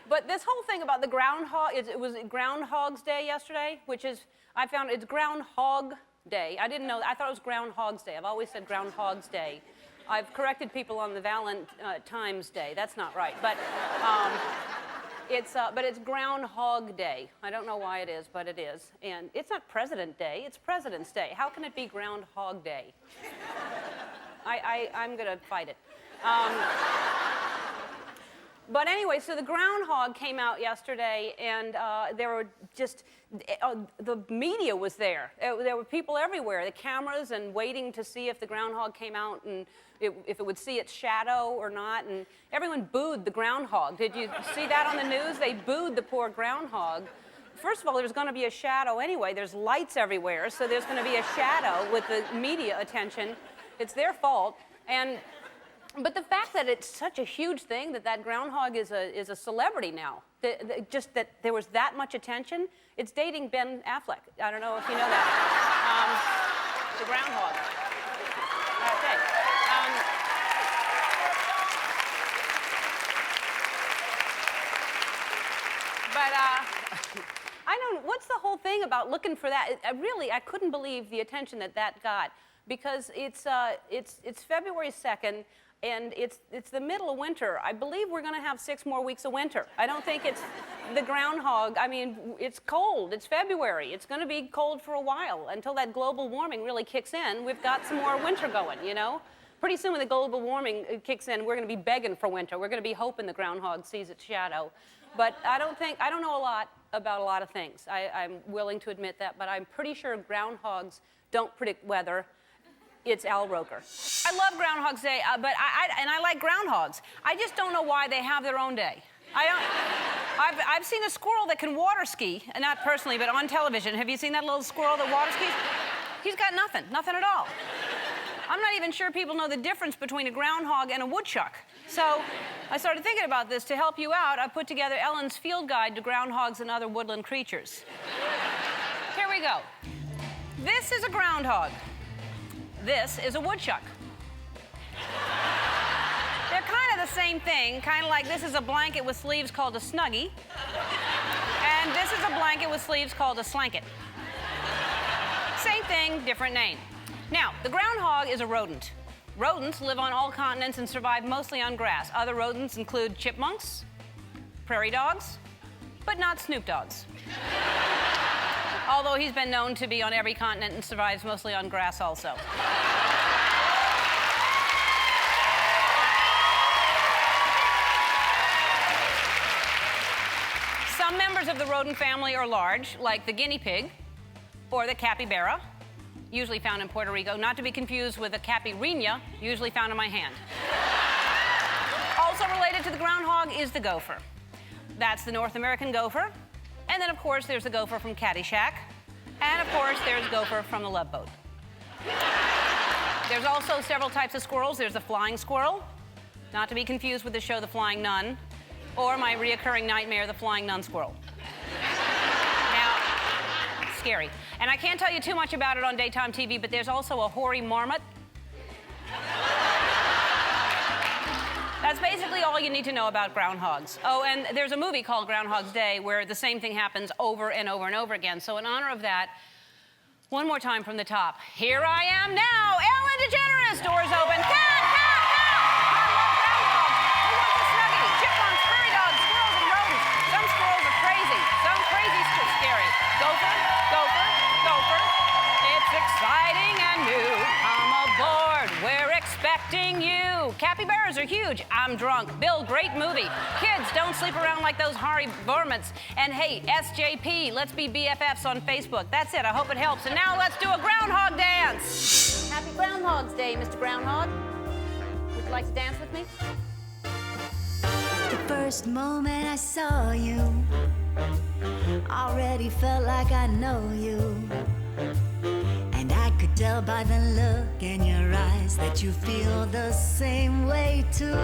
But this whole thing about the groundhog, it was Groundhog's Day yesterday, which is, I found it's Groundhog Day. I didn't know, I thought it was Groundhog's Day. I've always said Groundhog's Day. I've corrected people on the Valentine's Day. That's not right. But it's Groundhog Day. I don't know why it is, but it is. And it's not President Day, it's President's Day. How can it be Groundhog Day? I'm going to fight it. But anyway, so the groundhog came out yesterday, and there were just, the media was there. There were people everywhere, the cameras, and waiting to see if the groundhog came out and if it would see its shadow or not. And everyone booed the groundhog. Did you see that on the news? They booed the poor groundhog. First of all, there's going to be a shadow anyway. There's lights everywhere, so there's going to be a shadow with the media attention. It's their fault. But the fact that it's such a huge thing that groundhog is a celebrity now, just that there was that much attention, it's dating Ben Affleck. I don't know if you know that. The groundhog. Okay. I don't. What's the whole thing about looking for that? I couldn't believe the attention that got, because it's February 2nd. And it's the middle of winter. I believe we're going to have 6 more weeks of winter. I don't think it's the groundhog. I mean, it's cold. It's February. It's going to be cold for a while. Until that global warming really kicks in, we've got some more winter going, you know? Pretty soon when the global warming kicks in, we're going to be begging for winter. We're going to be hoping the groundhog sees its shadow. But I don't know a lot about a lot of things. I'm willing to admit that. But I'm pretty sure groundhogs don't predict weather. It's Al Roker. I love Groundhog's Day, but I like groundhogs. I just don't know why they have their own day. I've seen a squirrel that can water ski, and not personally, but on television. Have you seen that little squirrel that water skis? He's got nothing at all. I'm not even sure people know the difference between a groundhog and a woodchuck. So I started thinking about this. To help you out, I put together Ellen's field guide to groundhogs and other woodland creatures. Here we go. This is a groundhog. This is a woodchuck. They're kind of the same thing, kind of like this is a blanket with sleeves called a snuggie, and this is a blanket with sleeves called a slanket. Same thing, different name. Now, the groundhog is a rodent. Rodents live on all continents and survive mostly on grass. Other rodents include chipmunks, prairie dogs, but not Snoop Dogs. Although he's been known to be on every continent and survives mostly on grass also. Some members of the rodent family are large, like the guinea pig or the capybara, usually found in Puerto Rico, not to be confused with the capirina, usually found in my hand. Also related to the groundhog is the gopher. That's the North American gopher. And then, of course, there's the gopher from Caddyshack. And, of course, there's Gopher from The Love Boat. There's also several types of squirrels. There's the flying squirrel, not to be confused with the show The Flying Nun, or my reoccurring nightmare, The Flying Nun Squirrel. Now, scary. And I can't tell you too much about it on daytime TV, but there's also a hoary marmot. That's basically all you need to know about groundhogs. Oh, and there's a movie called Groundhog's Day where the same thing happens over and over and over again. So in honor of that, one more time from the top. Here I am now, Ellen DeGeneres, doors open. Cat! I love groundhogs. Who wants a snuggie? Chipmunks, prairie dogs, squirrels, and rodents. Some squirrels are crazy. Some crazy's too scary. Gopher, gopher, gopher. It's exciting and new. Come aboard. We're expecting you. Capybaras are huge. I'm drunk. Bill, great movie. Kids, don't sleep around like those hairy varmints. And hey, SJP, let's be BFFs on Facebook. That's it. I hope it helps. And now let's do a groundhog dance. Happy Groundhog's Day, Mr. Groundhog. Would you like to dance with me? The first moment I saw you, already felt like I know you. And I could tell by the look in your eyes that you feel the same way too.